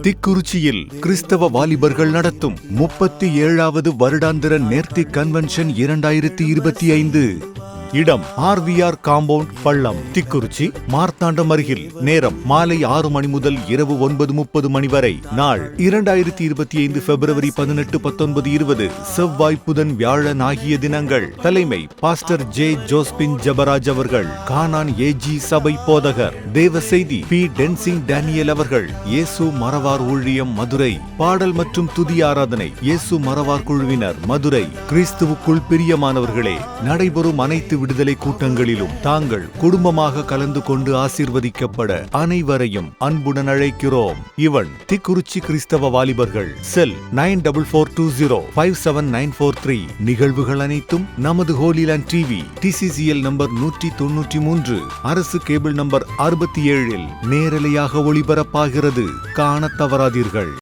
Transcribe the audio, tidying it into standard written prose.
திக்குறிச்சியில் கிறிஸ்தவ வாலிபர்கள் நடத்தும் 37வது வருடாந்திர நேர்த்தி கன்வென்ஷன் 2025. இடம் ஆர்விஆர் காம்பவுண்ட், பள்ளம், திக்குறிச்சி, மார்த்தாண்டம் அருகில். நேரம் மாலை 6 மணி முதல் இரவு 9:30 மணி வரை. நாள் 2025 பிப்ரவரி 18, 19, 20 செவ்வாய், புதன், வியாழன் ஆகிய தினங்கள். தலைமை பாஸ்டர் ஜே ஜோஸ்பின் ஜபராஜ் அவர்கள். கானான் ஏஜி சபை போதகர். தேவ செய்தி பி டென்சிங் டேனியல் அவர்கள். இயேசு மறவார் ஊழியம், மதுரை. பாடல் மற்றும் துதி ஆராதனை இயேசு மறவார் குழுவினர், மதுரை. கிறிஸ்துவுக்குள் பிரியமானவர்களே, நடைபெறும் அனைத்து விடுதலை கூட்டங்களிலும் தாங்கள் குடும்பமாக கலந்து கொண்டு ஆசீர்வதிக்கப்பட அனைவரையும் அன்புடன் அழைக்கிறோம். இவன் திக்குறிச்சி கிறிஸ்தவ வாலிபர்கள். செல் 9442057943. நிகழ்வுகள் அனைத்தும் நமது ஹோலிலேண்ட் டிவி TCCL நம்பர் 193, அரசு கேபிள் நம்பர் 67 நேரலையாக ஒளிபரப்பாகிறது. காண தவறாதீர்கள்.